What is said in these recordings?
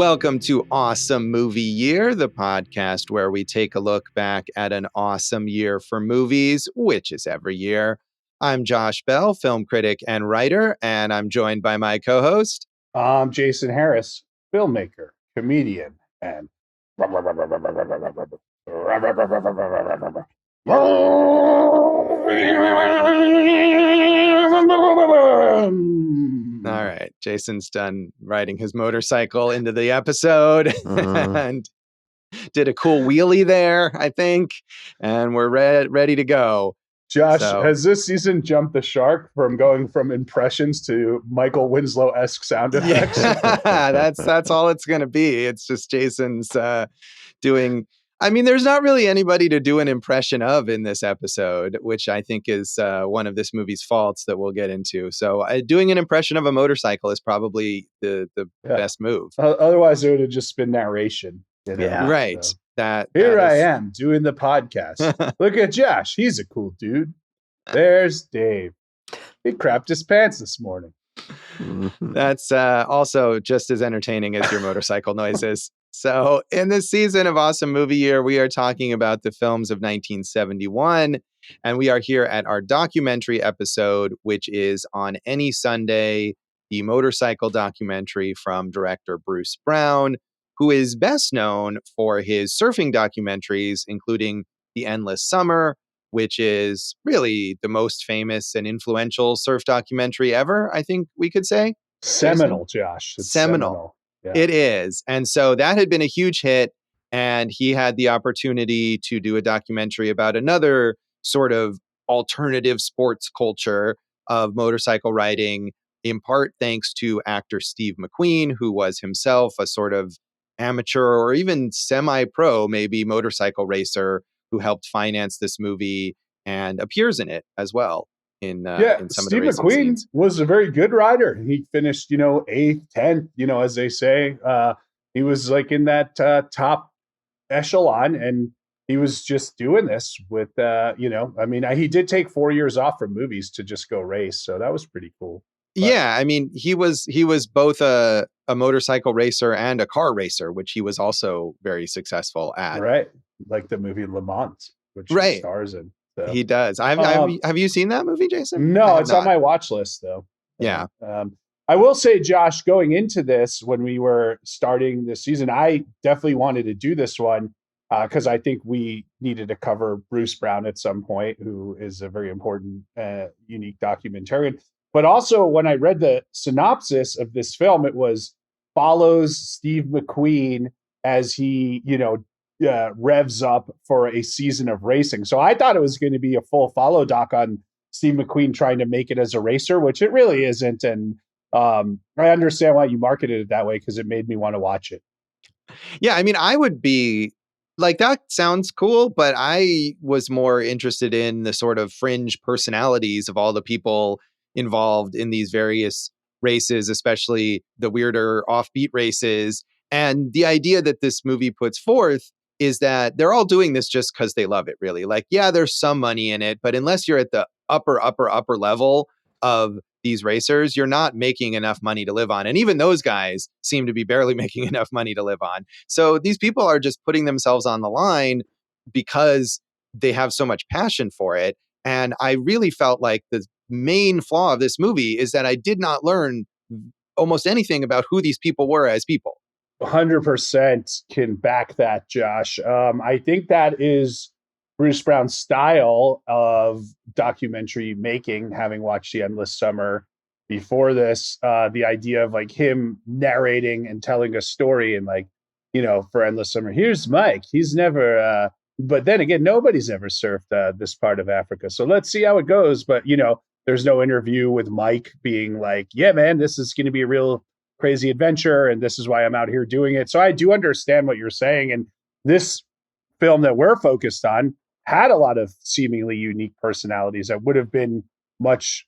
Welcome to Awesome Movie Year, the podcast where we take a look back at an awesome year for movies, which is every year. I'm Josh Bell, film critic and writer, and I'm joined by my co-host. I'm Jason Harris, filmmaker, comedian, and All right, Jason's done riding his motorcycle into the episode and did a cool wheelie there, I think, and we're ready to go. Josh, has this season jumped the shark from going from impressions to Michael Winslow-esque sound effects? Yeah, that's all it's going to be. It's just Jason's doing... I mean, there's not really anybody to do an impression of in this episode, which I think is one of this movie's faults that we'll get into. So doing an impression of a motorcycle is probably the best move. Otherwise, it would have just been narration. You know? Yeah, right. So Here I am doing the podcast. Look at Josh. He's a cool dude. There's Dave. He crapped his pants this morning. That's also just as entertaining as your motorcycle noises. So in this season of Awesome Movie Year, we are talking about the films of 1971, and we are here at our documentary episode, which is On Any Sunday, the motorcycle documentary from director Bruce Brown, who is best known for his surfing documentaries, including The Endless Summer, which is really the most famous and influential surf documentary ever, I think we could say. Seminal, Josh. It's seminal. Yeah. It is. And so that had been a huge hit, and he had the opportunity to do a documentary about another sort of alternative sports culture of motorcycle riding, in part thanks to actor Steve McQueen, who was himself a sort of amateur or even semi-pro, maybe motorcycle racer who helped finance this movie and appears in it as well. In some Steve of the racing McQueen scenes. Was a very good rider. He finished, 8th, 10th, as they say. He was like in that top echelon, and he was just doing this with, he did take 4 years off from movies to just go race. So that was pretty cool. But, yeah, I mean, he was both a motorcycle racer and a car racer, which he was also very successful at. Right. Like the movie Le Mans, which he stars in. So. He does. Have you seen that movie, Jason? No, it's on my watch list, though. Yeah. I will say, Josh, going into this, when we were starting this season, I definitely wanted to do this one because I think we needed to cover Bruce Brown at some point, who is a very important, unique documentarian. But also, when I read the synopsis of this film, it was follows Steve McQueen as he, revs up for a season of racing. So I thought it was going to be a full follow doc on Steve McQueen trying to make it as a racer, which it really isn't. And I understand why you marketed it that way, because it made me want to watch it. Yeah, I mean, I would be like, that sounds cool, but I was more interested in the sort of fringe personalities of all the people involved in these various races, especially the weirder offbeat races. And the idea that this movie puts forth is that they're all doing this just because they love it, really. Like, yeah, there's some money in it, but unless you're at the upper level of these racers, you're not making enough money to live on. And even those guys seem to be barely making enough money to live on. So these people are just putting themselves on the line because they have so much passion for it. And I really felt like the main flaw of this movie is that I did not learn almost anything about who these people were as people. 100% can back that, Josh. I think that is Bruce Brown's style of documentary making, having watched The Endless Summer before this. The idea of like him narrating and telling a story, and like, for Endless Summer, here's Mike. He's never, but then again, nobody's ever surfed this part of Africa. So let's see how it goes. But, there's no interview with Mike being like, yeah, man, this is going to be a real crazy adventure, and this is why I'm out here doing it. So I do understand what you're saying. And this film that we're focused on had a lot of seemingly unique personalities that would have been much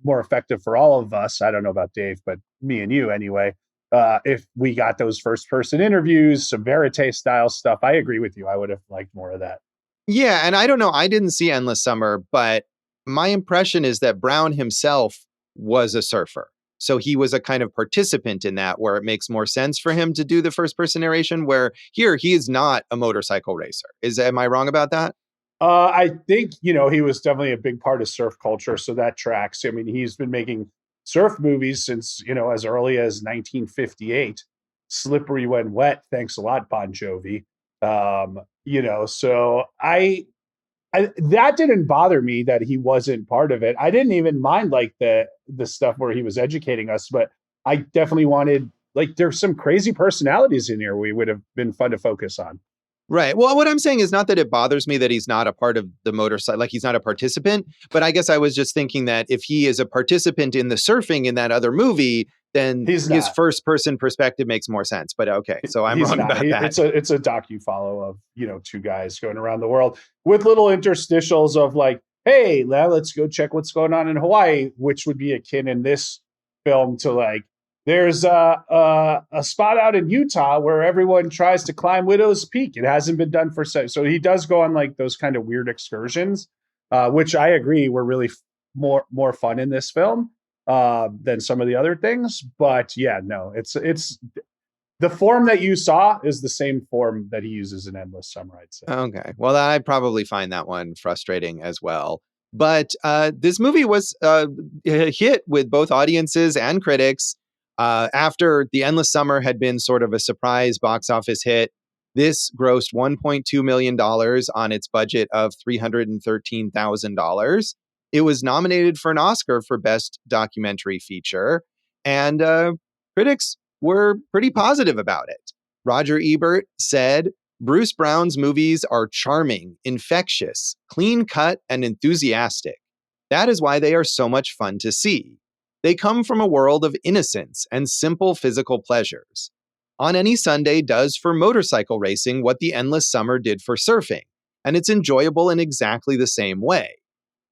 more effective for all of us. I don't know about Dave, but me and you anyway. If we got those first person interviews, some verite style stuff, I agree with you. I would have liked more of that. Yeah. And I don't know, I didn't see Endless Summer, but my impression is that Brown himself was a surfer. So he was a kind of participant in that, where it makes more sense for him to do the first person narration, where here he is not a motorcycle racer. Am I wrong about that? I think, he was definitely a big part of surf culture, so that tracks. I mean, he's been making surf movies since, as early as 1958. Slippery When Wet, thanks a lot, Bon Jovi. So I that didn't bother me that he wasn't part of it. I didn't even mind like the stuff where he was educating us, but I definitely wanted, like, there's some crazy personalities in here we would have been fun to focus on. Right. Well, what I'm saying is not that it bothers me that he's not a part of the motorcycle, like he's not a participant, but I guess I was just thinking that if he is a participant in the surfing in that other movie, then He's his not. first person perspective makes more sense. But okay, so I'm He's wrong not. about that. It's a docu follow of, two guys going around the world with little interstitials of like, hey, now let's go check what's going on in Hawaii, which would be akin in this film to like, there's a spot out in Utah where everyone tries to climb Widow's Peak. It hasn't been done for so he does go on like those kind of weird excursions, which I agree were really more fun in this film than some of the other things. But yeah, no, it's the form that you saw is the same form that he uses in Endless Summer, I'd say. Okay. Well, I'd probably find that one frustrating as well. But this movie was a hit with both audiences and critics. After The Endless Summer had been sort of a surprise box office hit, this grossed $1.2 million on its budget of $313,000. It was nominated for an Oscar for Best Documentary Feature, and critics were pretty positive about it. Roger Ebert said, Bruce Brown's movies are charming, infectious, clean cut, and enthusiastic. That is why they are so much fun to see. They come from a world of innocence and simple physical pleasures. On Any Sunday does for motorcycle racing what The Endless Summer did for surfing, and it's enjoyable in exactly the same way.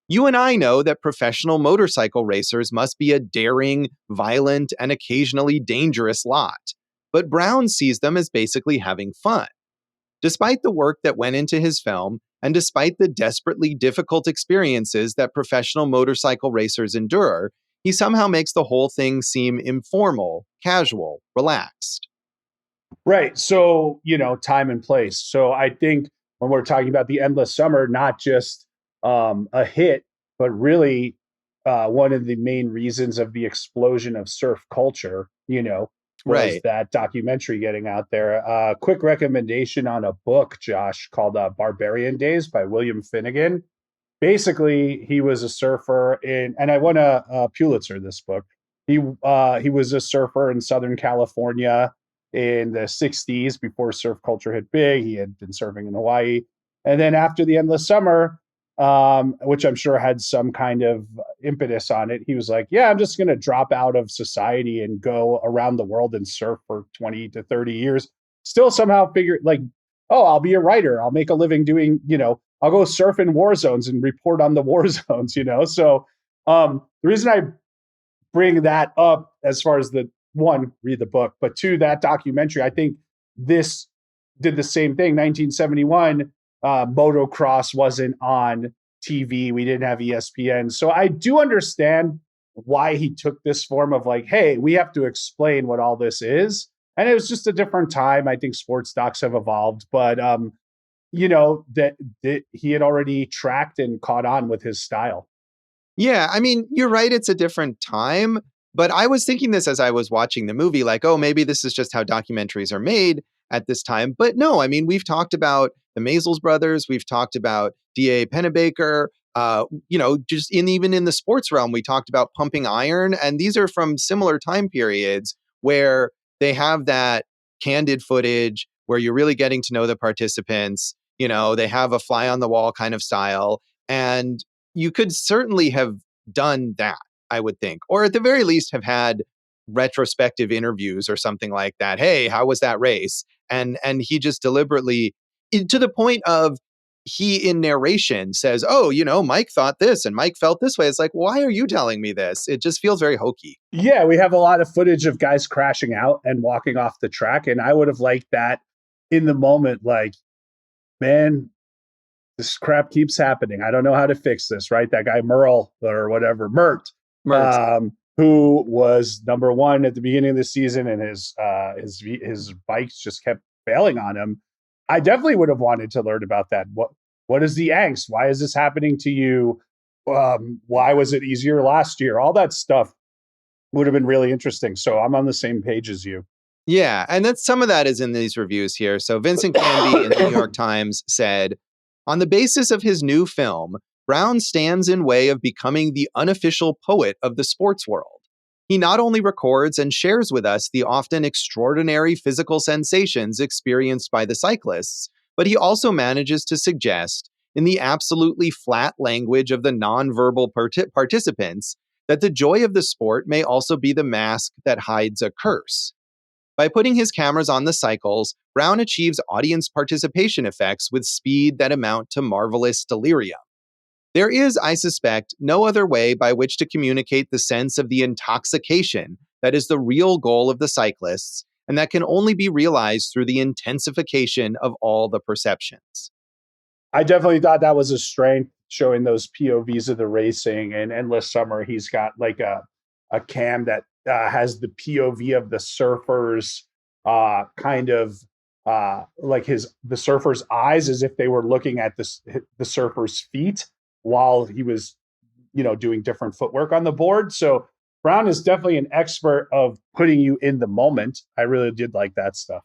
You and I know that professional motorcycle racers must be a daring, violent, and occasionally dangerous lot, but Brown sees them as basically having fun. Despite the work that went into his film, and despite the desperately difficult experiences that professional motorcycle racers endure, he somehow makes the whole thing seem informal, casual, relaxed. Right. So, time and place. So I think when we're talking about The Endless Summer, not just a hit, but really one of the main reasons of the explosion of surf culture, was Right. that documentary getting out there. Quick recommendation on a book, Josh, called Barbarian Days by William Finnegan. Basically, he was a surfer and I won a Pulitzer this book. He was a surfer in Southern California in the 60s before surf culture hit big. He had been surfing in Hawaii. And then after The Endless Summer, which I'm sure had some kind of impetus on it, he was like, yeah, I'm just going to drop out of society and go around the world and surf for 20 to 30 years. Still somehow figure like, oh, I'll be a writer. I'll make a living doing, I'll go surf in war zones and report on the war zones, So the reason I bring that up as far as the one, read the book, but two, that documentary, I think this did the same thing. 1971, motocross wasn't on TV. We didn't have ESPN. So I do understand why he took this form of like, hey, we have to explain what all this is. And it was just a different time. I think sports docs have evolved, but that he had already tracked and caught on with his style. Yeah, I mean, you're right, it's a different time, but I was thinking this as I was watching the movie, like, oh, maybe this is just how documentaries are made at this time. But no, I mean, we've talked about the Maisels brothers, we've talked about D.A. Pennebaker, just even in the sports realm, we talked about Pumping Iron, and these are from similar time periods where they have that candid footage where you're really getting to know the participants. They have a fly on the wall kind of style. And you could certainly have done that, I would think, or at the very least have had retrospective interviews or something like that. Hey, how was that race? And he just deliberately, to the point of he in narration says, oh, Mike thought this and Mike felt this way. It's like, why are you telling me this? It just feels very hokey. Yeah, we have a lot of footage of guys crashing out and walking off the track, and I would have liked that in the moment. Like, man, this crap keeps happening. I don't know how to fix this, right? That guy Merle or whatever, Mert. Mert. who was number one at the beginning of the season, and his bikes just kept failing on him. I definitely would have wanted to learn about that. What is the angst? Why is this happening to you? Why was it easier last year? All that stuff would have been really interesting. So I'm on the same page as you. Yeah, and that's some of that is in these reviews here. So Vincent Canby in the New York Times said, on the basis of his new film, Brown stands in way of becoming the unofficial poet of the sports world. He not only records and shares with us the often extraordinary physical sensations experienced by the cyclists, but he also manages to suggest, in the absolutely flat language of the nonverbal participants, that the joy of the sport may also be the mask that hides a curse. By putting his cameras on the cycles, Brown achieves audience participation effects with speed that amount to marvelous delirium. There is, I suspect, no other way by which to communicate the sense of the intoxication that is the real goal of the cyclists, and that can only be realized through the intensification of all the perceptions. I definitely thought that was a strength, showing those POVs of the racing. And Endless Summer, he's got like a cam that has the POV of the surfers, kind of like the surfer's eyes, as if they were looking at the surfer's feet while he was, doing different footwork on the board. So Brown is definitely an expert of putting you in the moment. I really did like that stuff.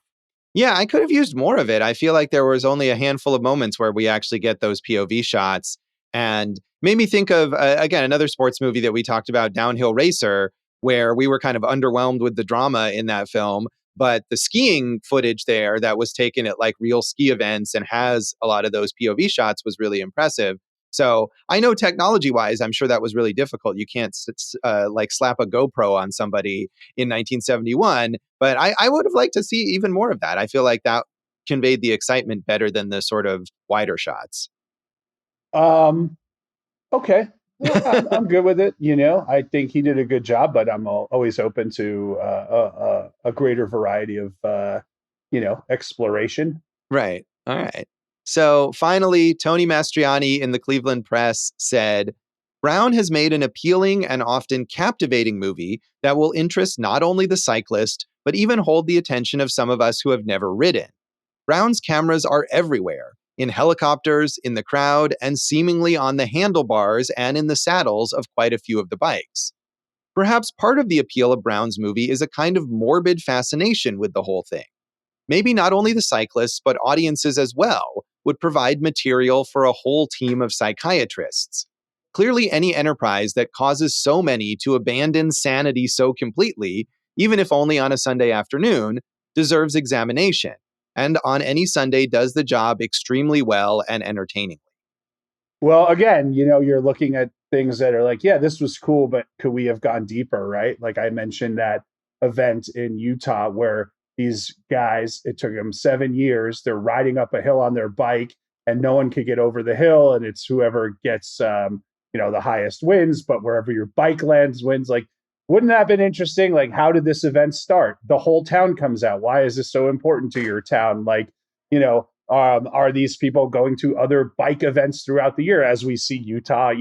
Yeah, I could have used more of it. I feel like there was only a handful of moments where we actually get those POV shots, and made me think of, again, another sports movie that we talked about, Downhill Racer, where we were kind of underwhelmed with the drama in that film. But the skiing footage there that was taken at like real ski events and has a lot of those POV shots was really impressive. So I know technology wise, I'm sure that was really difficult. You can't like slap a GoPro on somebody in 1971, but I would have liked to see even more of that. I feel like that conveyed the excitement better than the sort of wider shots. Um, okay. Well, I'm good with it. I think he did a good job, but I'm always open to a greater variety of, exploration. Right. All right. So finally, Tony Mastriani in the Cleveland Press said, Brown has made an appealing and often captivating movie that will interest not only the cyclist, but even hold the attention of some of us who have never ridden. Brown's cameras are everywhere, in helicopters, in the crowd, and seemingly on the handlebars and in the saddles of quite a few of the bikes. Perhaps part of the appeal of Brown's movie is a kind of morbid fascination with the whole thing. Maybe not only the cyclists, but audiences as well, would provide material for a whole team of psychiatrists. Clearly, any enterprise that causes so many to abandon sanity so completely, even if only on a Sunday afternoon, deserves examination, and on any Sunday does the job extremely well and entertainingly. Well, again, you're looking at things that are like, yeah, this was cool, but could we have gone deeper, right? Like I mentioned that event in Utah where these guys, it took them 7 years. They're riding up a hill on their bike and no one could get over the hill. And it's whoever gets, the highest wins, but wherever your bike lands wins. Like, wouldn't that have been interesting? Like, how did this event start? The whole town comes out. Why is this so important to your town? Like, are these people going to other bike events throughout the year, as we see Utah,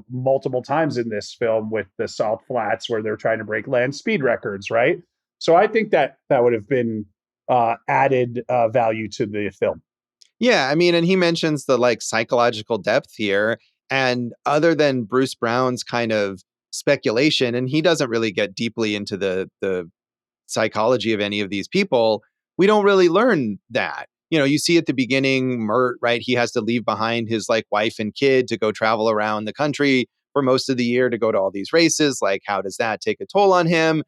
multiple times in this film with the Salt Flats where they're trying to break land speed records, right? So I think that would have been added value to the film. Yeah, I mean, and he mentions the like psychological depth here. And other than Bruce Brown's kind of speculation, and he doesn't really get deeply into the psychology of any of these people, we don't really learn that. You see at the beginning, Mert, right? He has to leave behind his like wife and kid to go travel around the country for most of the year to go to all these races. Like, how does that take a toll on him?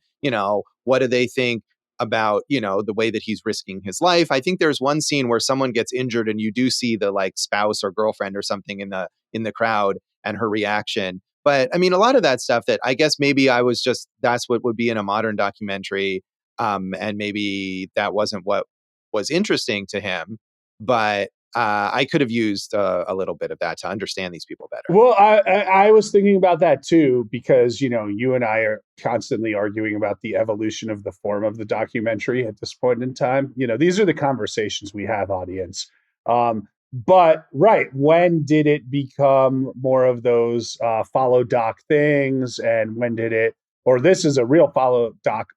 What do they think about, the way that he's risking his life? I think there's one scene where someone gets injured and you do see the like spouse or girlfriend or something in the crowd and her reaction. But I mean, a lot of that stuff that I guess maybe that's what would be in a modern documentary. And maybe that wasn't what was interesting to him, but I could have used a little bit of that to understand these people better. Well, I was thinking about that too, because, you and I are constantly arguing about the evolution of the form of the documentary at this point in time. These are the conversations we have, audience. But right, when did it become more of those follow doc things, and when did it or this is a real follow doc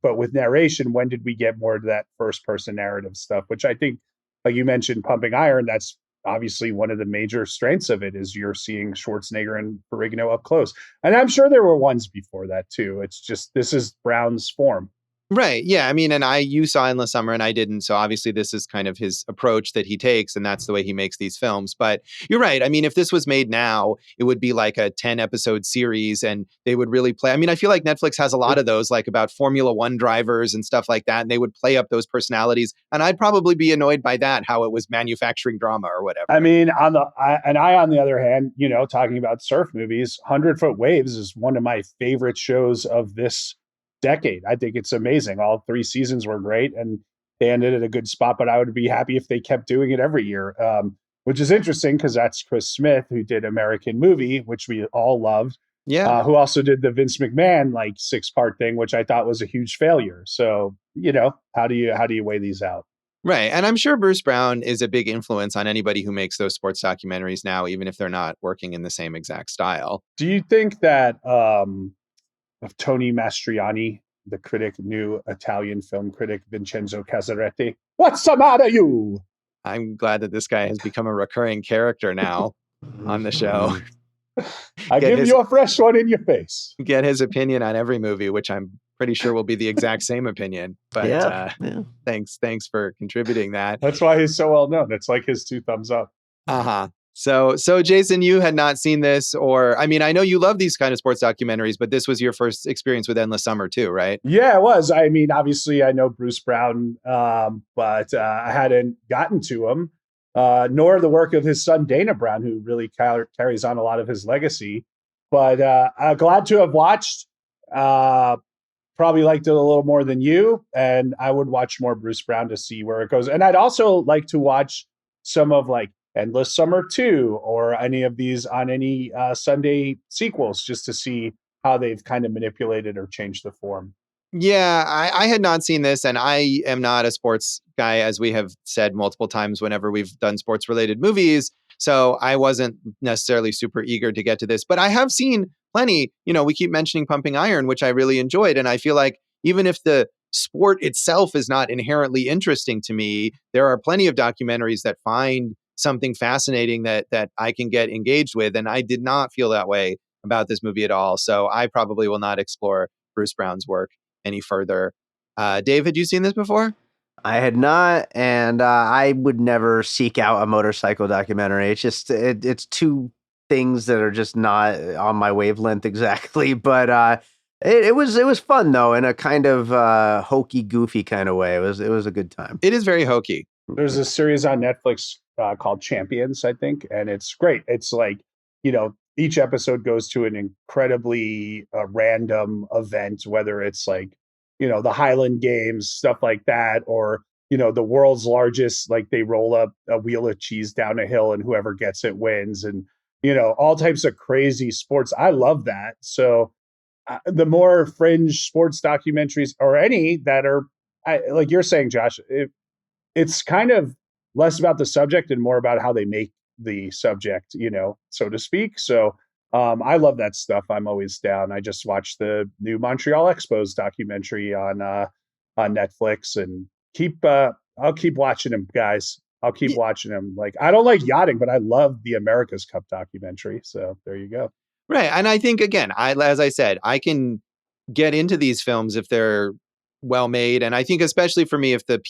but with narration. When did we get more of that first person narrative stuff? Which I think, like you mentioned, Pumping Iron. That's obviously one of the major strengths of it is you're seeing Schwarzenegger and Ferrigno up close. And I'm sure there were ones before that too. It's just, this is Brown's form. Right. Yeah. I mean, and you saw Endless Summer and I didn't. So obviously this is kind of his approach that he takes, and that's the way he makes these films. But you're right. I mean, if this was made now, it would be like a 10 episode series and they would really play. I mean, I feel like Netflix has a lot of those, like about Formula One drivers and stuff like that. And they would play up those personalities. And I'd probably be annoyed by that, how it was manufacturing drama or whatever. I mean, on the other hand, talking about surf movies, 100 Foot Waves is one of my favorite shows of this decade. I think it's amazing. All 3 seasons were great and they ended at a good spot, but I would be happy if they kept doing it every year, which is interesting because that's Chris Smith, who did American Movie, which we all loved. Yeah. Who also did the Vince McMahon 6-part thing, which I thought was a huge failure. So, how do you weigh these out? Right. And I'm sure Bruce Brown is a big influence on anybody who makes those sports documentaries now, even if they're not working in the same exact style. Do you think that of Tony Mastriani, the critic, knew Italian film critic Vincenzo Casaretti? What's the matter, you? I'm glad that this guy has become a recurring character now on the show. I give you a fresh one in your face. Get his opinion on every movie, which I'm pretty sure will be the exact same opinion. But thanks for contributing that. That's why he's so well known. It's like his 2 thumbs up. Uh-huh. So Jason, you had not seen this, or I mean, I know you love these kind of sports documentaries, but this was your first experience with Endless Summer too, right? Yeah, it was. I mean, obviously I know Bruce Brown, but I hadn't gotten to him, nor the work of his son, Dana Brown, who really carries on a lot of his legacy. But glad to have watched. Probably liked it a little more than you, and I would watch more Bruce Brown to see where it goes. And I'd also like to watch some of Endless Summer 2 or any of these on any Sunday sequels, just to see how they've kind of manipulated or changed the form. Yeah, I had not seen this, and I am not a sports guy, as we have said multiple times whenever we've done sports related movies. So I wasn't necessarily super eager to get to this, but I have seen plenty. We keep mentioning Pumping Iron, which I really enjoyed. And I feel like even if the sport itself is not inherently interesting to me, there are plenty of documentaries that find something fascinating that I can get engaged with. And I did not feel that way about this movie at all. So I probably will not explore Bruce Brown's work any further. Dave, had you seen this before? I had not, and I would never seek out a motorcycle documentary. It's just it's 2 things that are just not on my wavelength exactly. But it was fun though, in a kind of hokey, goofy kind of way. It was a good time. It is very hokey. There's a series on Netflix called Champions, I think, and it's great. It's each episode goes to an incredibly random event, whether it's the Highland Games, stuff like that, or the world's largest, they roll up a wheel of cheese down a hill and whoever gets it wins, and all types of crazy sports. I love that. So the more fringe sports documentaries, or any that are like you're saying, Josh, it's kind of less about the subject and more about how they make the subject, so to speak. So I love that stuff. I'm always down. I just watched the new Montreal Expos documentary on Netflix, and I'll keep watching them, guys. I'll keep watching them. I don't like yachting, but I love the America's Cup documentary. So there you go. Right. And I think, again, as I said, I can get into these films if they're well made. And I think especially for me, if the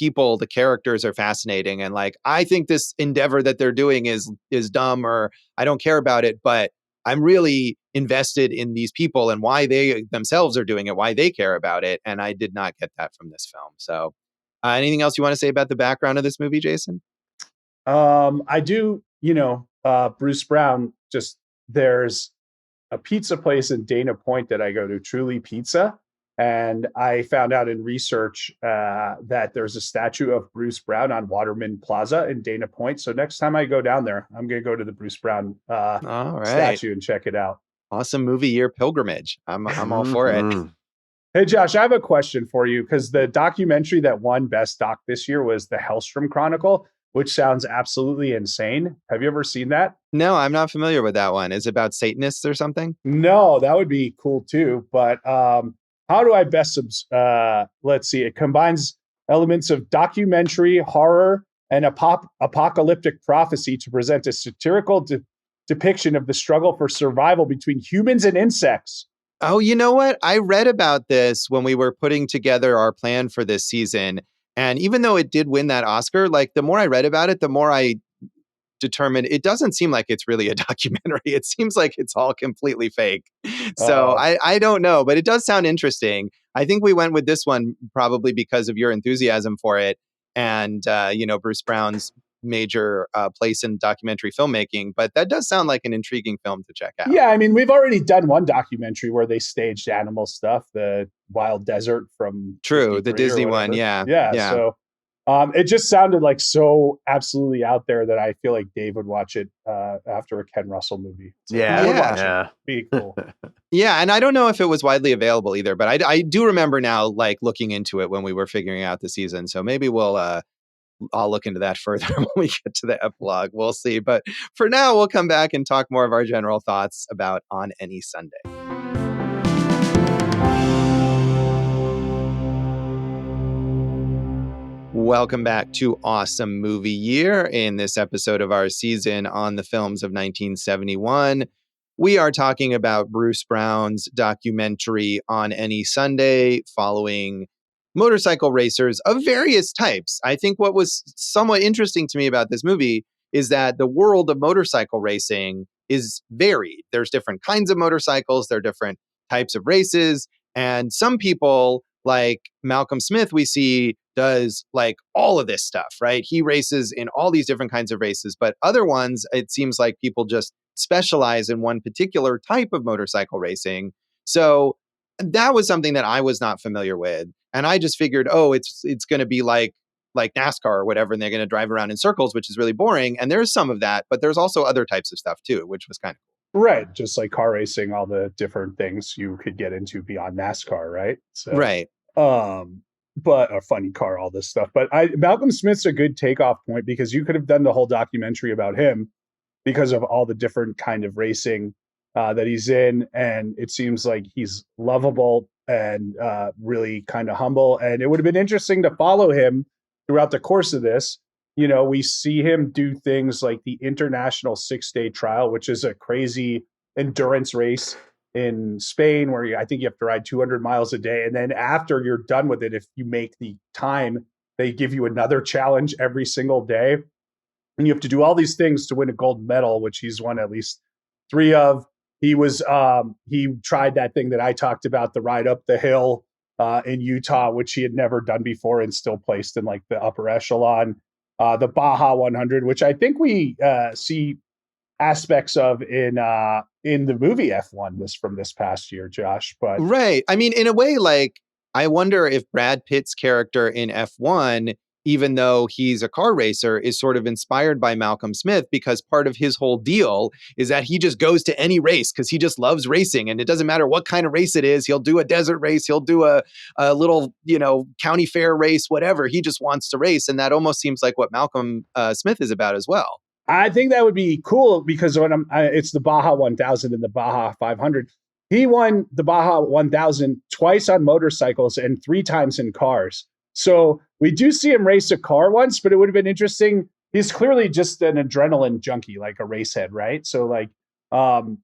characters are fascinating, and I think this endeavor that they're doing is dumb, or I don't care about it, but I'm really invested in these people and why they themselves are doing it, why they care about it. And I did not get that from this film. So anything else you want to say about the background of this movie, Jason? I do, Bruce Brown, just there's a pizza place in Dana Point that I go to, Truly Pizza. And I found out in research that there's a statue of Bruce Brown on Waterman Plaza in Dana Point. So next time I go down there, I'm going to go to the Bruce Brown statue and check it out. Awesome movie year pilgrimage. I'm all for it. Hey, Josh, I have a question for you, because the documentary that won Best Doc this year was the Hellstrom Chronicle. which sounds absolutely insane. Have you ever seen that? No, I'm not familiar with that one. Is it about Satanists or something? No, that would be cool too. But how do I best let's see. It combines elements of documentary, horror, and apocalyptic prophecy to present a satirical depiction of the struggle for survival between humans and insects. Oh, you know what? I read about this when we were putting together our plan for this season. And even though it did win that Oscar, like the more I read about it, the more I determined it doesn't seem like it's really a documentary. It seems like it's all completely fake. So I don't know, but it does sound interesting. I think we went with this one probably because of your enthusiasm for it and, Bruce Brown's major place in documentary filmmaking. But that does sound like an intriguing film to check out. Yeah, I mean, we've already done one documentary where they staged animal stuff, the Wild Desert from True, the Disney one. Yeah. So it just sounded like so absolutely out there that I feel like Dave would watch it after a Ken Russell movie. So I would watch it. Be cool. Yeah, and I don't know if it was widely available either, but I do remember now, like looking into it when we were figuring out the season. So maybe I'll look into that further when we get to the epilogue. We'll see. But for now, we'll come back and talk more of our general thoughts about On Any Sunday. Welcome back to Awesome Movie Year. In this episode of our season on the films of 1971, we are talking about Bruce Brown's documentary On Any Sunday, following motorcycle racers of various types. I think what was somewhat interesting to me about this movie is that the world of motorcycle racing is varied. There's different kinds of motorcycles, there are different types of races, and some people like Malcolm Smith we see does like all of this stuff, right? He races in all these different kinds of races, but other ones, it seems like people just specialize in one particular type of motorcycle racing. So that was something that I was not familiar with. And I just figured, oh, it's going to be like NASCAR or whatever, and they're going to drive around in circles, which is really boring. And there's some of that, but there's also other types of stuff too, which was kind of cool. Right. Just like car racing, all the different things you could get into beyond NASCAR, right? So, right. But a funny car, all this stuff. But Malcolm Smith's a good takeoff point because you could have done the whole documentary about him because of all the different kind of racing that he's in. And it seems like he's lovable and really kind of humble. And it would have been interesting to follow him throughout the course of this. You know, we see him do things like the International 6-Day Trial, which is a crazy endurance race in Spain where I think you have to ride 200 miles a day. And then after you're done with it, if you make the time, they give you another challenge every single day. And you have to do all these things to win a gold medal, which he's won at least 3 of. He tried that thing that I talked about, the ride up the hill in Utah, which he had never done before and still placed in like the upper echelon. The Baja 100, which I think we see aspects of in the movie F1 from this past year, Josh. But right. I mean, in a way, like, I wonder if Brad Pitt's character in F1, even though he's a car racer, is sort of inspired by Malcolm Smith, because part of his whole deal is that he just goes to any race because he just loves racing. And it doesn't matter what kind of race it is. He'll do a desert race. He'll do a little, county fair race, whatever. He just wants to race. And that almost seems like what Malcolm Smith is about as well. I think that would be cool because when it's the Baja 1000 and the Baja 500. He won the Baja 1000 twice on motorcycles and 3 times in cars. So we do see him race a car once, but it would have been interesting. He's clearly just an adrenaline junkie, like a racehead, right? So like,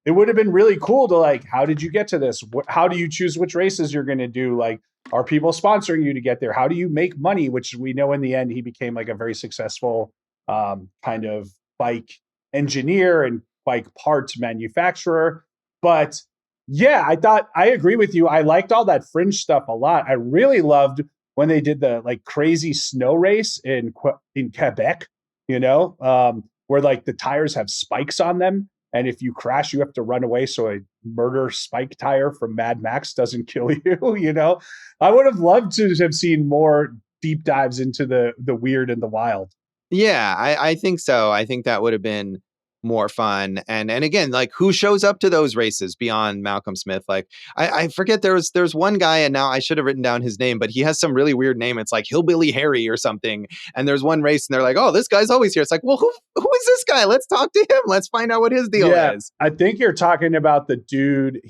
it would have been really cool to like, how did you get to this? How do you choose which races you're going to do? Like, are people sponsoring you to get there? How do you make money? Which we know in the end, he became like a very successful kind of bike engineer and bike parts manufacturer. But yeah, I agree with you. I liked all that fringe stuff a lot. I really loved when they did the like crazy snow race in Quebec, where like the tires have spikes on them. And if you crash, you have to run away. So a murder spike tire from Mad Max doesn't kill you, I would have loved to have seen more deep dives into the weird and the wild. Yeah, I think so. I think that would have been more fun. And again, like, who shows up to those races beyond Malcolm Smith? Like, I forget, there's one guy, and now I should have written down his name, but he has some really weird name. It's like Hillbilly Harry or something. And there's one race and they're like, oh, this guy's always here. It's like, well, who is this guy? Let's talk to him. Let's find out what his deal is. I think you're talking about the dude.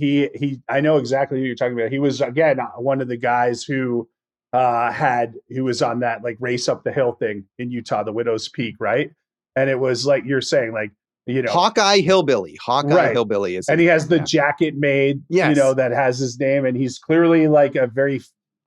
I know exactly who you're talking about. He was, again, one of the guys who was on that like race up the hill thing in Utah, the Widow's Peak, right? And it was like you're saying, like, Hawkeye Hillbilly. Right. Hillbilly is, and he has the jacket made, that has his name, and he's clearly like a very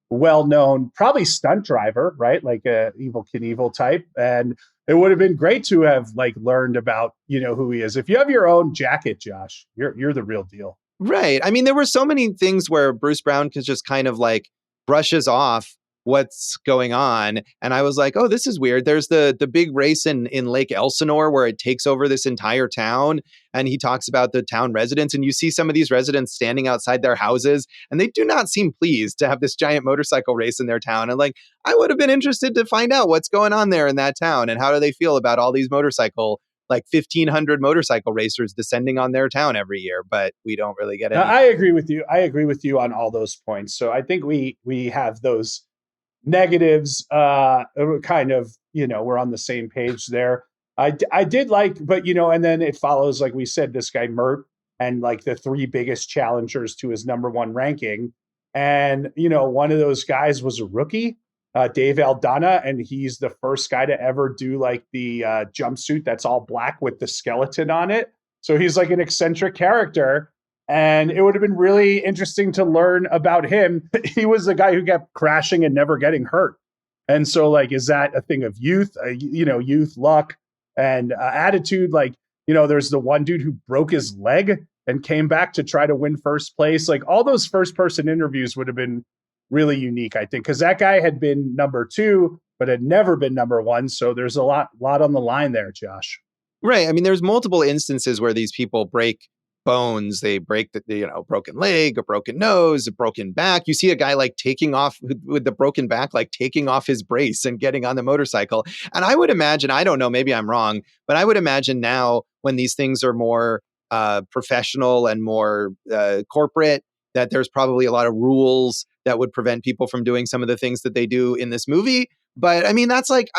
well-known, probably stunt driver, right? Like a Evel Knievel type. And it would have been great to have like learned about, who he is. If you have your own jacket, Josh, you're the real deal. Right. I mean, there were so many things where Bruce Brown can just kind of like brushes off what's going on. And I was like, oh, this is weird. There's the big race in Lake Elsinore where it takes over this entire town. And he talks about the town residents, and you see some of these residents standing outside their houses, and they do not seem pleased to have this giant motorcycle race in their town. And like, I would have been interested to find out what's going on there in that town, and how do they feel about all these like 1,500 motorcycle racers descending on their town every year. But we don't really get it. I agree with you. I agree with you on all those points. So I think we have those negatives kind of, we're on the same page there. I did like, but and then it follows, like we said, this guy Mert and like the three biggest challengers to his number one ranking. And, one of those guys was a rookie, Dave Aldana, and he's the first guy to ever do like the jumpsuit that's all black with the skeleton on it. So he's like an eccentric character. And it would have been really interesting to learn about him. He was the guy who kept crashing and never getting hurt. And so, like, is that a thing of youth, youth, luck, and attitude? Like, there's the one dude who broke his leg and came back to try to win first place. Like, all those first person interviews would have been really unique, I think, because that guy had been number 2, but had never been number 1. So there's a lot on the line there, Josh. Right. I mean, there's multiple instances where these people break bones. They break the broken leg, a broken nose, a broken back. You see a guy like taking off with the broken back, like taking off his brace and getting on the motorcycle. And I would imagine, I don't know, maybe I'm wrong, but I would imagine now when these things are more professional and more corporate, that there's probably a lot of rules that would prevent people from doing some of the things that they do in this movie. But I mean, that's like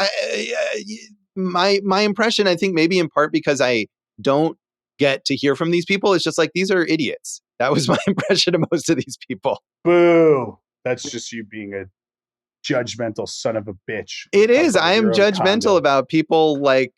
my impression, I think maybe in part because I don't get to hear from these people. It's just like, these are idiots. That was my impression of most of these people. Boo. That's just you being a judgmental son of a bitch. It is. I am judgmental about people like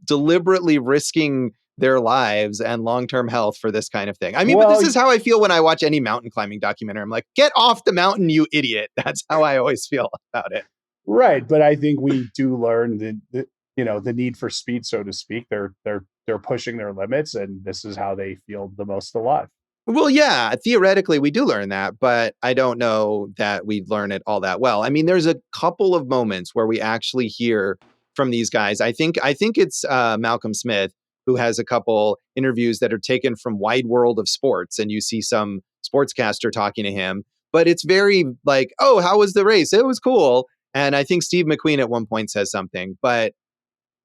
deliberately risking their lives and long-term health for this kind of thing. I mean, but this is how I feel when I watch any mountain climbing documentary. I'm like, get off the mountain, you idiot. That's how I always feel about it. Right. But I think we do learn the need for speed, so to speak. They're pushing their limits, and this is how they feel the most alive. Well, yeah, theoretically we do learn that, but I don't know that we learn it all that well. I mean, there's a couple of moments where we actually hear from these guys. I think it's Malcolm Smith who has a couple interviews that are taken from Wide World of Sports, and you see some sportscaster talking to him, but it's very like, oh, how was the race? It was cool. And I think Steve McQueen at one point says something, but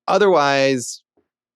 otherwise,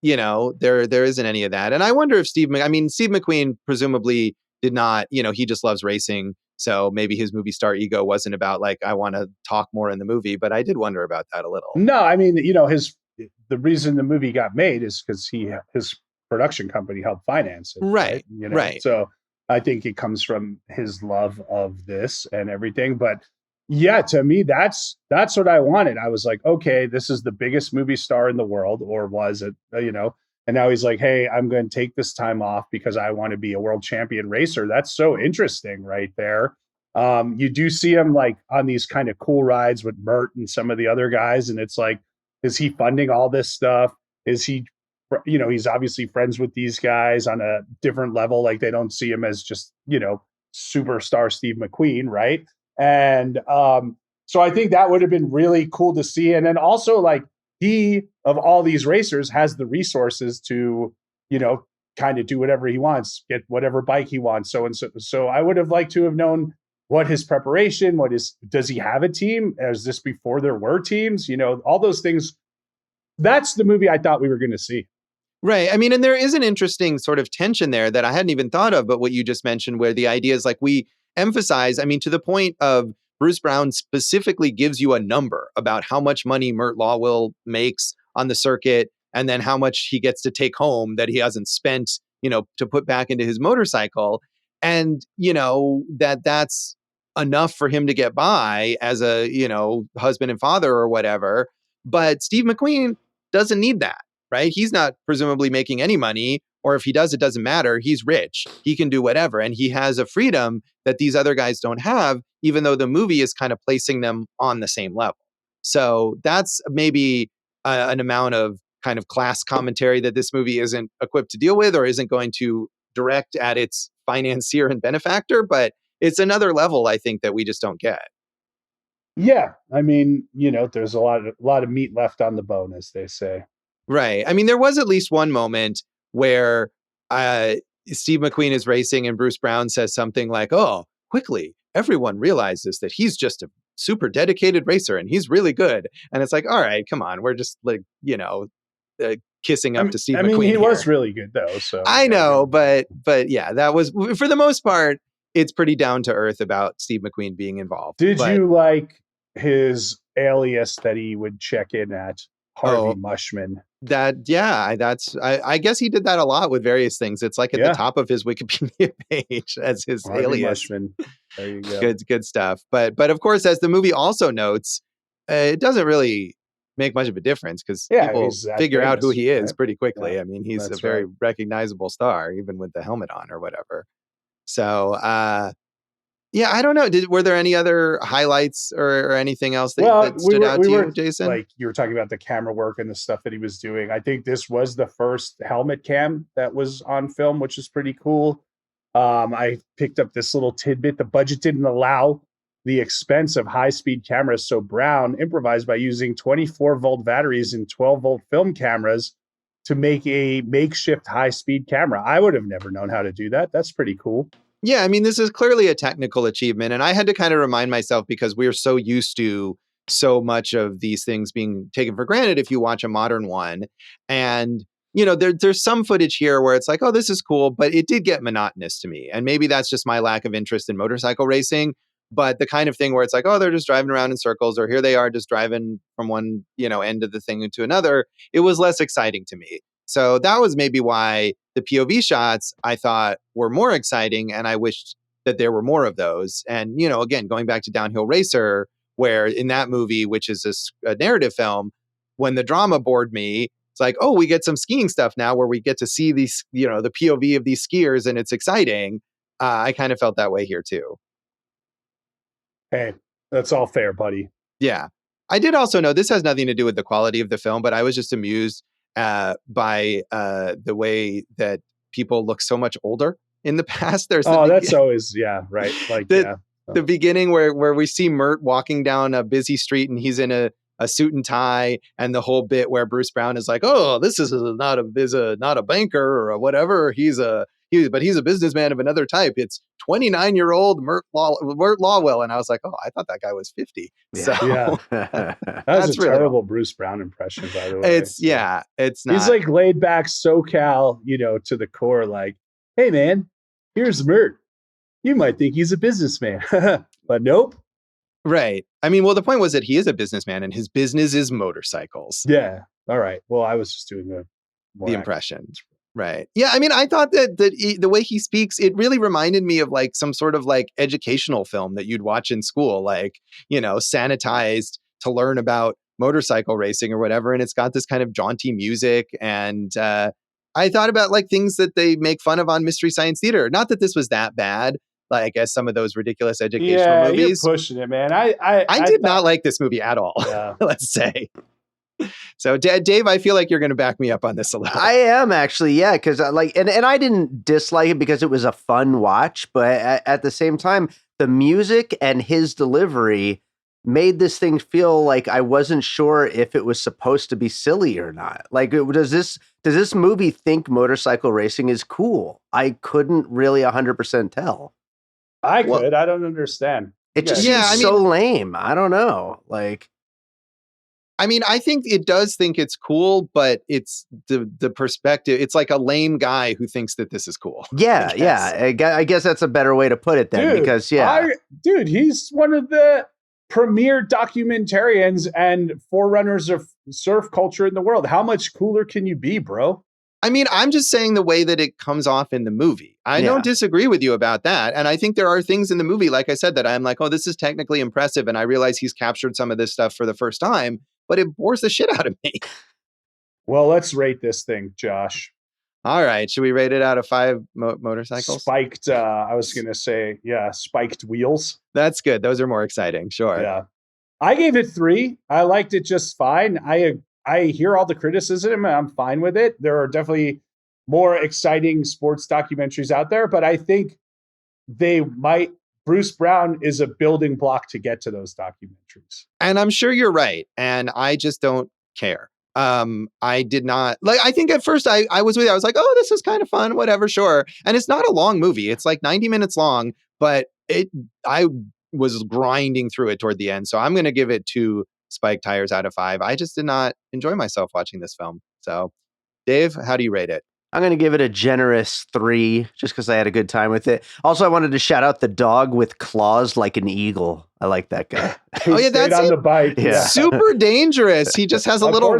there isn't any of that. And I wonder if Steve McQueen presumably did not, he just loves racing. So maybe his movie star ego wasn't about like, I want to talk more in the movie, but I did wonder about that a little. No, I mean, the reason the movie got made is because his production company helped finance it. Right. Right. So I think it comes from his love of this and everything. But yeah, to me, that's what I wanted. I was like, okay, this is the biggest movie star in the world, or was it, and now he's like, hey, I'm going to take this time off because I want to be a world champion racer. That's so interesting right there. You do see him like on these kind of cool rides with Mert and some of the other guys. And it's like, is he funding all this stuff? Is he, he's obviously friends with these guys on a different level. Like they don't see him as just, superstar Steve McQueen, right? And so I think that would have been really cool to see. And then also, like, he, of all these racers, has the resources to, kind of do whatever he wants, get whatever bike he wants. So I would have liked to have known what his preparation, does he have a team? Is this before there were teams? All those things. That's the movie I thought we were going to see. Right. I mean, and there is an interesting sort of tension there that I hadn't even thought of, but what you just mentioned, where the idea is like we emphasize, I mean, to the point of Bruce Brown specifically gives you a number about how much money Mert Lawwill makes on the circuit and then how much he gets to take home that he hasn't spent, to put back into his motorcycle. And, that's enough for him to get by as a, husband and father or whatever. But Steve McQueen doesn't need that. Right? He's not presumably making any money, or if he does, it doesn't matter. He's rich. He can do whatever. And he has a freedom that these other guys don't have, even though the movie is kind of placing them on the same level. So that's maybe an amount of kind of class commentary that this movie isn't equipped to deal with or isn't going to direct at its financier and benefactor. But it's another level, I think, that we just don't get. Yeah. I mean, there's a lot of meat left on the bone, as they say. Right. I mean, there was at least one moment where Steve McQueen is racing and Bruce Brown says something like, "Oh, quickly, everyone realizes that he's just a super dedicated racer and he's really good." And it's like, all right, come on. We're just like, kissing up to Steve McQueen. I mean, he was really good though. So I know, but yeah, that was, for the most part, it's pretty down to earth about Steve McQueen being involved. Did you like his alias that he would check in at? Harvey Mushman. I guess he did that a lot with various things. It's like at the top of his Wikipedia page as his Harvey alias. Mushman. There you go. Good stuff. But of course, as the movie also notes, it doesn't really make much of a difference because people figure out who he is pretty quickly. Yeah, I mean, he's a very recognizable star, even with the helmet on or whatever. So, yeah, I don't know. Were there any other highlights or anything else that stood out to you, Jason? Like you were talking about the camera work and the stuff that he was doing. I think this was the first helmet cam that was on film, which is pretty cool. I picked up this little tidbit. The budget didn't allow the expense of high-speed cameras, so Brown improvised by using 24-volt batteries and 12-volt film cameras to make a makeshift high-speed camera. I would have never known how to do that. That's pretty cool. Yeah, I mean, this is clearly a technical achievement. And I had to kind of remind myself because we're so used to so much of these things being taken for granted if you watch a modern one. And, there's some footage here where it's like, oh, this is cool, but it did get monotonous to me. And maybe that's just my lack of interest in motorcycle racing. But the kind of thing where it's like, oh, they're just driving around in circles, or here they are just driving from one, end of the thing to another. It was less exciting to me. So that was maybe why the POV shots I thought were more exciting, and I wished that there were more of those. And, again, going back to Downhill Racer, where in that movie, which is a narrative film, when the drama bored me, it's like, oh, we get some skiing stuff now where we get to see these, the POV of these skiers, and it's exciting. I kind of felt that way here too. Hey, that's all fair, buddy. Yeah. I did also know this has nothing to do with the quality of the film, but I was just amused by the way that people look so much older in the past. There's that's always, right. Like the beginning where we see Mert walking down a busy street and he's in a suit and tie, and the whole bit where Bruce Brown is like, oh, this is not a banker or whatever. But he's a businessman of another type. It's 29-year-old Mert Lawwill. And I was like, oh, I thought that guy was 50. Yeah. So that's a really terrible Bruce Brown impression, by the way. It's not. He's like laid back SoCal, to the core, like, hey man, here's Mert. You might think he's a businessman, but nope. Right. I mean, well, the point was that he is a businessman and his business is motorcycles. Yeah. All right. Well, I was just doing the impression. Right. Yeah. I mean, I thought that the way he speaks, it really reminded me of like some sort of like educational film that you'd watch in school, like, sanitized to learn about motorcycle racing or whatever. And it's got this kind of jaunty music. And I thought about like things that they make fun of on Mystery Science Theater. Not that this was that bad. Like as some of those ridiculous educational movies. You're pushing it, man. I did not like this movie at all. Yeah. Let's say. So, Dave, I feel like you're going to back me up on this a little. I am actually, yeah, because and I didn't dislike it because it was a fun watch, but at the same time, the music and his delivery made this thing feel like I wasn't sure if it was supposed to be silly or not. Like, does this movie think motorcycle racing is cool? I couldn't really 100% tell. I don't understand. It just seems so lame. I don't know. Like, I mean, I think it does think it's cool, but it's the perspective. It's like a lame guy who thinks that this is cool. Yeah, I guess that's a better way to put it then, because he's one of the premier documentarians and forerunners of surf culture in the world. How much cooler can you be, bro? I mean, I'm just saying the way that it comes off in the movie. I don't disagree with you about that. And I think there are things in the movie, like I said, that I'm like, oh, this is technically impressive. And I realize he's captured some of this stuff for the first time, but it bores the shit out of me. Well, let's rate this thing, Josh. All right. Should we rate it out of 5 motorcycles? Spiked, I was going to say, spiked wheels. That's good. Those are more exciting. Sure. Yeah. I gave it 3. I liked it just fine. I hear all the criticism and I'm fine with it. There are definitely more exciting sports documentaries out there, but I think Bruce Brown is a building block to get to those documentaries. And I'm sure you're right. And I just don't care. I did not I think at first I was with you. I was like, oh, this is kind of fun, whatever, sure. And it's not a long movie. It's like 90 minutes long, but I was grinding through it toward the end. So I'm going to give it 2 spike tires out of 5. I just did not enjoy myself watching this film. So Dave, how do you rate it? I'm going to give it a generous 3 just because I had a good time with it. Also, I wanted to shout out the dog with claws like an eagle. I like that guy. That's on the bike. Yeah. Super dangerous. He just has a little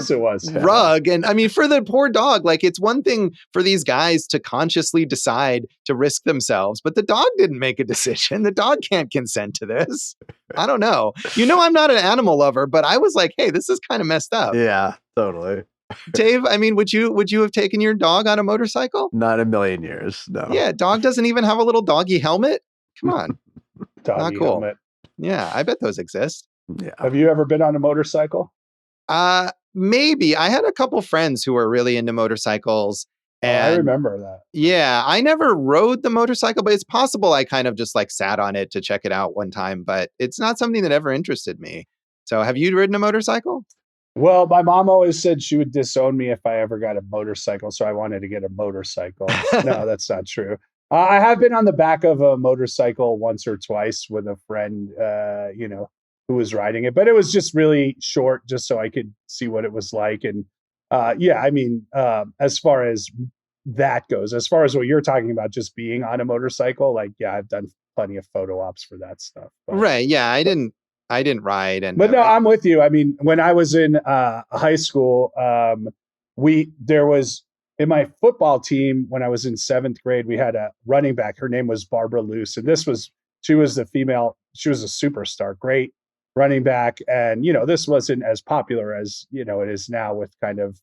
rug. And I mean, for the poor dog, like it's one thing for these guys to consciously decide to risk themselves, but the dog didn't make a decision. The dog can't consent to this. I don't know. I'm not an animal lover, but I was like, hey, this is kind of messed up. Yeah, totally. Dave, I mean, would you have taken your dog on a motorcycle? Not a million years, no. Yeah, dog doesn't even have a little doggy helmet. Come on. Doggy not cool. Helmet. Yeah, I bet those exist. Yeah. Have you ever been on a motorcycle? Maybe. I had a couple friends who were really into motorcycles. And I remember that. Yeah, I never rode the motorcycle, but it's possible I kind of just like sat on it to check it out one time, but it's not something that ever interested me. So have you ridden a motorcycle? Well, my mom always said she would disown me if I ever got a motorcycle, so I wanted to get a motorcycle. No, that's not true. I have been on the back of a motorcycle once or twice with a friend, who was riding it, but it was just really short, just so I could see what it was like. And as far as that goes, as far as what you're talking about, just being on a motorcycle, I've done plenty of photo ops for that stuff. But, right. Yeah, I didn't ride. But no, I'm with you. I mean, when I was in high school, there was in my football team when I was in 7th grade, we had a running back. Her name was Barbara Luce. And she was a superstar, great running back. And, this wasn't as popular as, it is now with kind of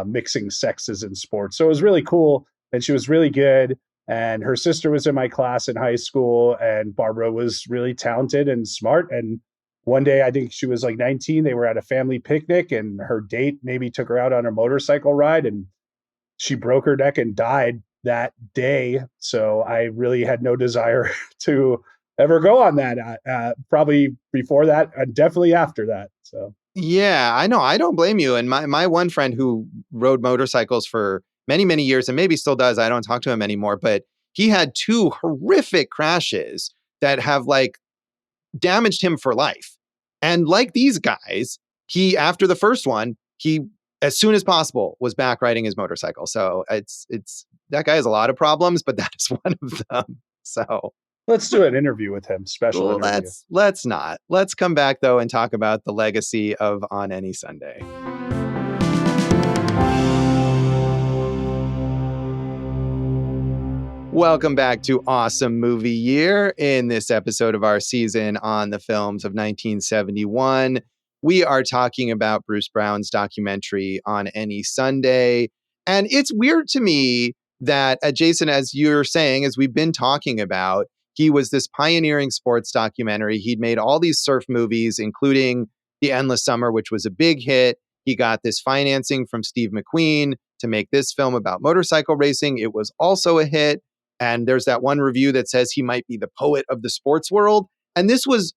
mixing sexes in sports. So it was really cool. And she was really good. And her sister was in my class in high school. And Barbara was really talented and smart. And one day, I think she was like 19, they were at a family picnic and her date maybe took her out on a motorcycle ride and she broke her neck and died that day. So I really had no desire to ever go on that. Probably before that, and definitely after that. So yeah, I know. I don't blame you. And my one friend who rode motorcycles for many, many years and maybe still does, I don't talk to him anymore, but he had 2 horrific crashes that have damaged him for life. And like these guys, after the first one, he as soon as possible was back riding his motorcycle. So it's that guy has a lot of problems, but that is one of them. So let's do an interview with him. Special interview. Let's not. Let's come back though and talk about the legacy of On Any Sunday. Welcome back to Awesome Movie Year. In this episode of our season on the films of 1971, we are talking about Bruce Brown's documentary On Any Sunday. And it's weird to me that, Jason, as you're saying, as we've been talking about, he was this pioneering sports documentary. He'd made all these surf movies, including The Endless Summer, which was a big hit. He got this financing from Steve McQueen to make this film about motorcycle racing. It was also a hit. And there's that one review that says he might be the poet of the sports world. And this was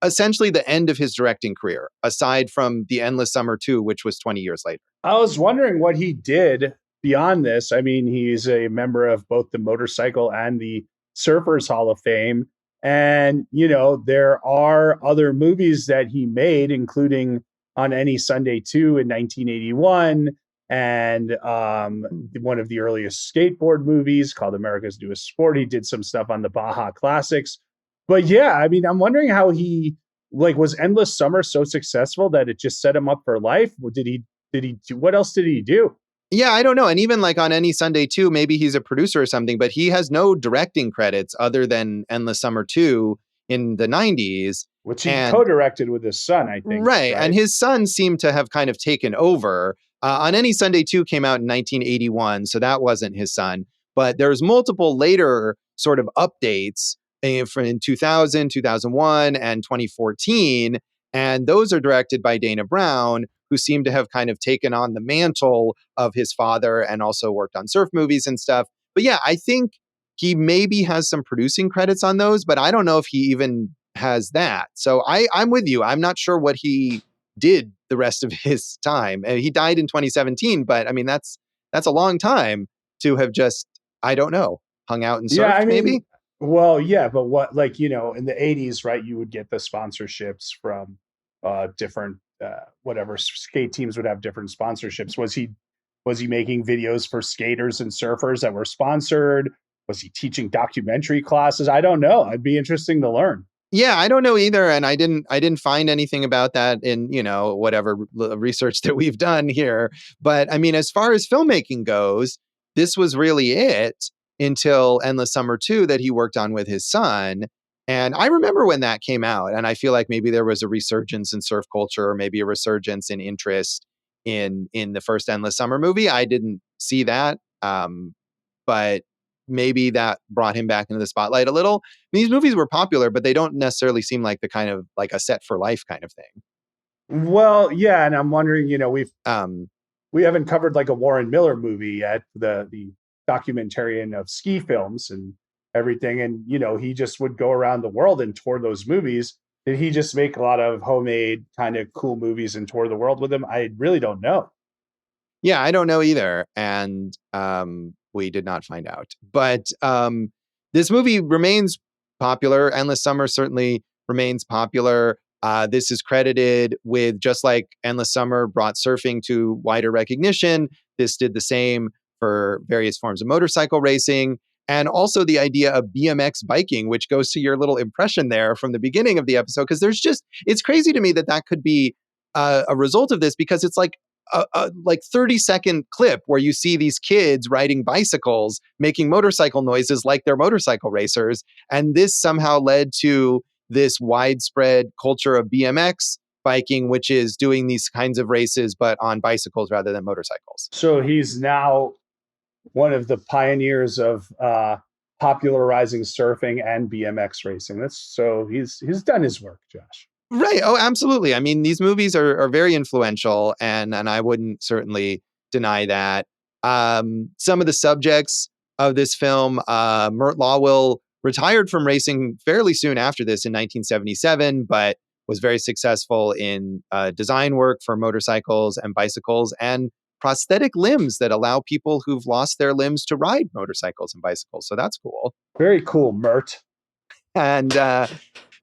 essentially the end of his directing career, aside from The Endless Summer 2, which was 20 years later. I was wondering what he did beyond this. I mean, he's a member of both the Motorcycle and the Surfers Hall of Fame. And, there are other movies that he made, including on Any Sunday 2 in 1981, and one of the earliest skateboard movies called America's Newest Sport. He did some stuff on the Baja Classics. But yeah, I mean, I'm wondering how he was Endless Summer so successful that it just set him up for life? Did he do, what else did he do? Yeah, I don't know. And even like on Any Sunday 2, maybe he's a producer or something, but he has no directing credits other than Endless Summer 2 in the 90s. Which he co-directed with his son, I think. Right. And his son seemed to have kind of taken over. On Any Sunday 2 came out in 1981, so that wasn't his son. But there's multiple later sort of updates in 2000, 2001, and 2014. And those are directed by Dana Brown, who seemed to have kind of taken on the mantle of his father and also worked on surf movies and stuff. But yeah, I think he maybe has some producing credits on those, but I don't know if he even has that. So I'm with you. I'm not sure what he did the rest of his time. He died in 2017, but I mean, that's a long time to have just, I don't know, hung out and surfed, maybe? Well, yeah, but what, like, you know, in the 80s, right, you would get the sponsorships from different whatever skate teams would have different sponsorships. Was he making videos for skaters and surfers that were sponsored? Was he teaching documentary classes? I don't know. It'd be interesting to learn. Yeah, I don't know either, and I didn't find anything about that in, you know, whatever research that we've done here. But I mean, as far as filmmaking goes, this was really it until Endless Summer 2 that he worked on with his son. And I remember when that came out, and I feel like maybe there was a resurgence in surf culture, or maybe a resurgence in interest in the first Endless Summer movie. I didn't see that, but maybe that brought him back into the spotlight a little. I mean, these movies were popular, but they don't necessarily seem like the kind of like a set for life kind of thing. Well, yeah, and I'm wondering, you know, we haven't covered like a Warren Miller movie yet, the documentarian of ski films and everything, and you know, he just would go around the world and tour those movies. Did he just make a lot of homemade kind of cool movies and tour the world with them? I really don't know. Yeah, I don't know either, and we did not find out. But this movie remains popular. Endless Summer certainly remains popular. This is credited with, just like Endless Summer brought surfing to wider recognition, this did the same for various forms of motorcycle racing. And also the idea of BMX biking, which goes to your little impression there from the beginning of the episode, because it's crazy to me that could be a result of this, because it's like a 30-second clip where you see these kids riding bicycles, making motorcycle noises like they're motorcycle racers. And this somehow led to this widespread culture of BMX biking, which is doing these kinds of races, but on bicycles rather than motorcycles. So he's now one of the pioneers of popularizing surfing and BMX racing. He's done his work, Josh. Right. Oh, absolutely. I mean, these movies are very influential, and I wouldn't certainly deny that. Some of the subjects of this film, Mert Lawwill retired from racing fairly soon after this in 1977, but was very successful in design work for motorcycles and bicycles and prosthetic limbs that allow people who've lost their limbs to ride motorcycles and bicycles. So that's cool. Very cool, Mert. And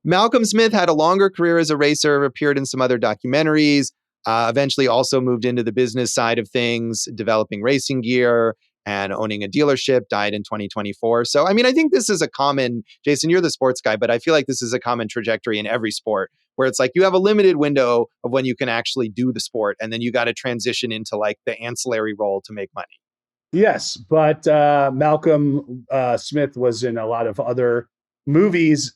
Malcolm Smith had a longer career as a racer, appeared in some other documentaries, eventually also moved into the business side of things, developing racing gear and owning a dealership, died in 2024. So, I mean, I think this is a common, Jason, you're the sports guy, but I feel like this is a common trajectory in every sport, where it's like you have a limited window of when you can actually do the sport, and then you got to transition into like the ancillary role to make money. Yes, but Malcolm Smith was in a lot of other movies,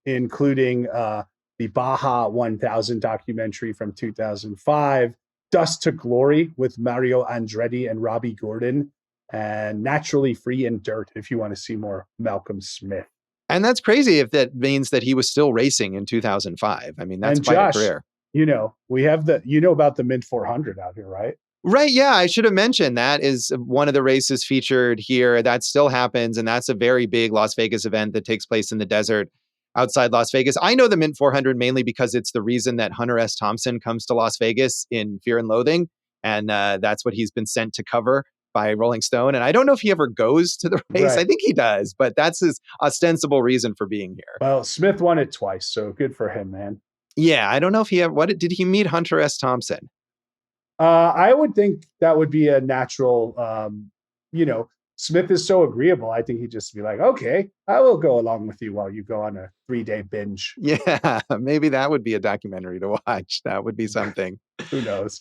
including the Baja 1000 documentary from 2005, Dust to Glory with Mario Andretti and Robbie Gordon, and Naturally Free in Dirt, if you want to see more Malcolm Smith. And that's crazy if that means that he was still racing in 2005. I mean, that's quite a career. You know, we have about the Mint 400 out here, right? Right. Yeah, I should have mentioned that is one of the races featured here. That still happens. And that's a very big Las Vegas event that takes place in the desert outside Las Vegas. I know the Mint 400 mainly because it's the reason that Hunter S. Thompson comes to Las Vegas in Fear and Loathing. And that's what he's been sent to cover by Rolling Stone. And I don't know if he ever goes to the race. Right. I think he does, but that's his ostensible reason for being here. Well, Smith won it twice, so good for him, man. Yeah, I don't know if did he meet Hunter S. Thompson? I would think that would be a natural, Smith is so agreeable. I think he'd just be like, okay, I will go along with you while you go on a 3-day binge. Yeah, maybe that would be a documentary to watch. That would be something. Who knows?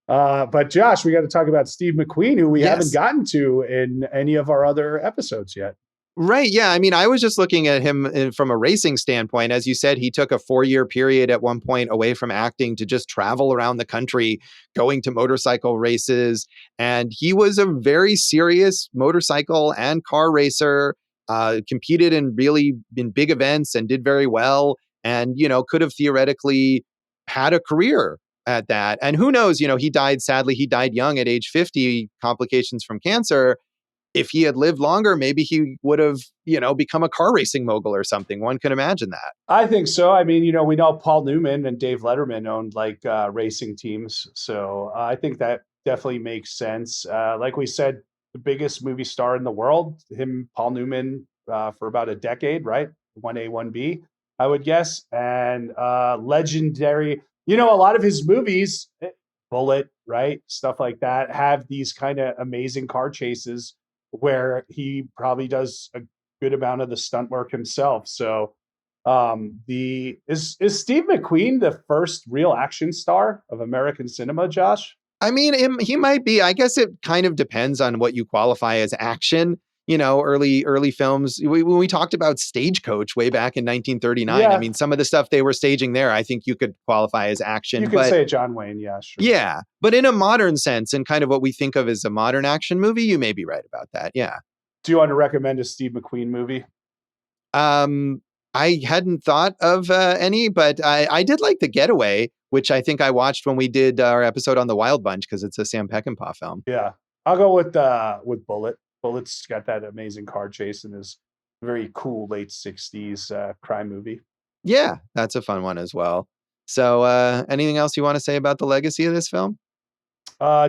But Josh, we got to talk about Steve McQueen, who we haven't gotten to in any of our other episodes yet. Right. Yeah. I mean, I was just looking at him from a racing standpoint. As you said, he took a 4-year period at one point away from acting to just travel around the country, going to motorcycle races. And he was a very serious motorcycle and car racer, competed in big events and did very well. And, could have theoretically had a career at that. And who knows, he died young at age 50, complications from cancer. If he had lived longer, maybe he would have, become a car racing mogul or something. One can imagine that. I think so. I mean, we know Paul Newman and Dave Letterman owned racing teams. So I think that definitely makes sense. Like we said, the biggest movie star in the world, Paul Newman, for about a decade, right? 1A, 1B, I would guess. And legendary, a lot of his movies, Bullet, right? Stuff like that, have these kind of amazing car chases where he probably does a good amount of the stunt work himself. So is Steve McQueen the first real action star of American cinema, Josh? I mean, he might be. I guess it kind of depends on what you qualify as action. Early films. When we talked about Stagecoach way back in 1939, I mean, some of the stuff they were staging there, I think you could qualify as action. You could say John Wayne, yeah, sure. Yeah, but in a modern sense, and kind of what we think of as a modern action movie, you may be right about that. Yeah. Do you want to recommend a Steve McQueen movie? I hadn't thought of any, but I did like The Getaway, which I think I watched when we did our episode on The Wild Bunch because it's a Sam Peckinpah film. Yeah, I'll go with Bullet. Bullet's got that amazing car chase and is a very cool late 60s crime movie. Yeah, that's a fun one as well. So anything else you want to say about the legacy of this film?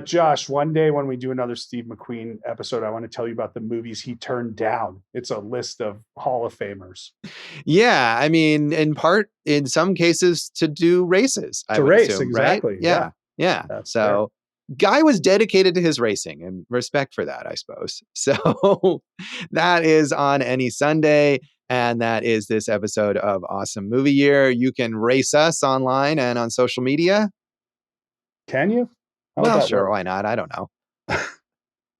Josh, one day when we do another Steve McQueen episode, I want to tell you about the movies he turned down. It's a list of Hall of Famers. Yeah, I mean, in some cases, to do races. I would assume, exactly. Right? Yeah. That's so. Fair. Guy was dedicated to his racing, and respect for that, I suppose. So that is on any Sunday, and that is this episode of Awesome Movie Year. You can race us online and on social media. Can you? Well, sure. Why not? I don't know.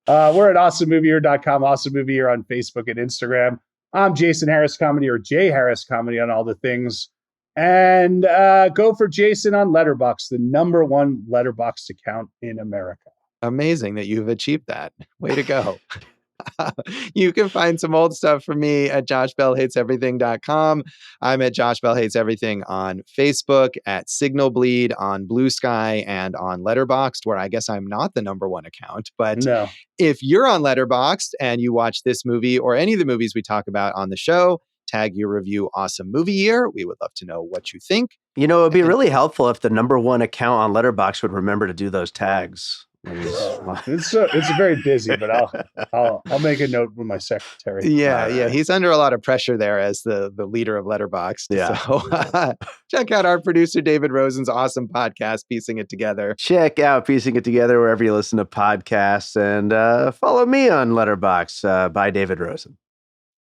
We're at awesomemovieyear.com, Awesome Movie Year on Facebook and Instagram. I'm Jason Harris Comedy, or Jay Harris Comedy on all the things. And go for Jason on Letterboxd, the #1 Letterboxd account in America. Amazing that you've achieved that. Way to go. You can find some old stuff from me at joshbellhateseverything.com. I'm at Josh Bell Hates Everything on Facebook, at Signal Bleed on Blue Sky, and on Letterboxd, where I guess I'm not the #1 account. But no. If you're on Letterboxd and you watch this movie or any of the movies we talk about on the show, tag your review Awesome Movie Year. We would love to know what you think. It would be really helpful if the #1 account on Letterboxd would remember to do those tags. It's very busy, but I'll make a note with my secretary. Yeah. He's under a lot of pressure there as the leader of Letterboxd. Yeah. So check out our producer David Rosen's awesome podcast, Piecing It Together. Check out Piecing It Together wherever you listen to podcasts, and follow me on Letterboxd by David Rosen.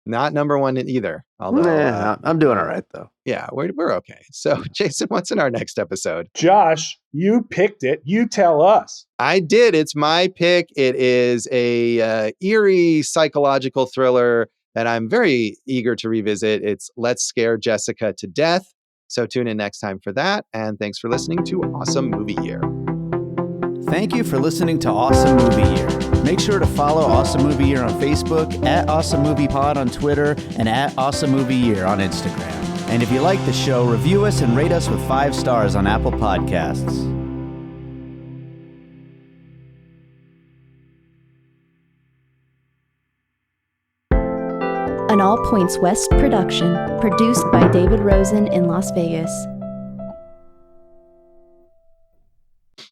Not #1 in either. Although I'm doing all right though. Yeah, we're okay. So, Jason, what's in our next episode? Josh, you picked it. You tell us. I did. It's my pick. It is a eerie psychological thriller that I'm very eager to revisit. It's Let's Scare Jessica to Death. So tune in next time for that. And thanks for listening to Awesome Movie Year. Thank you for listening to Awesome Movie Year. Make sure to follow Awesome Movie Year on Facebook, at Awesome Movie Pod on Twitter, and at Awesome Movie Year on Instagram. And if you like the show, review us and rate us with 5 stars on Apple Podcasts. An All Points West production, produced by David Rosen in Las Vegas.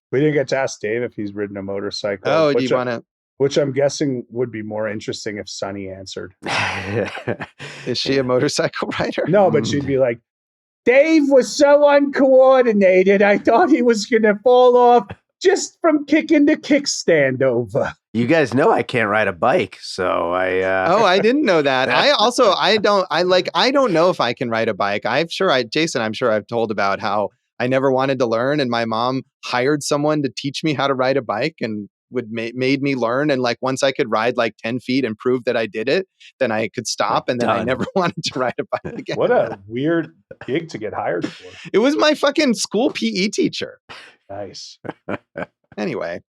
We didn't get to ask Dave if he's ridden a motorcycle. Oh, do you want to? Which I'm guessing would be more interesting if Sunny answered. Is she a motorcycle rider? No, but she'd be like, Dave was so uncoordinated, I thought he was going to fall off just from kicking the kickstand over. You guys know I can't ride a bike, so Oh, I didn't know that. I don't know if I can ride a bike. I'm sure I've told about how I never wanted to learn, and my mom hired someone to teach me how to ride a bike and made me learn. And like once I could ride like 10 feet and prove that I did it, then I could stop. And then I never wanted to ride a bike again. What a weird gig to get hired for. It was my fucking school PE teacher. Nice. Anyway,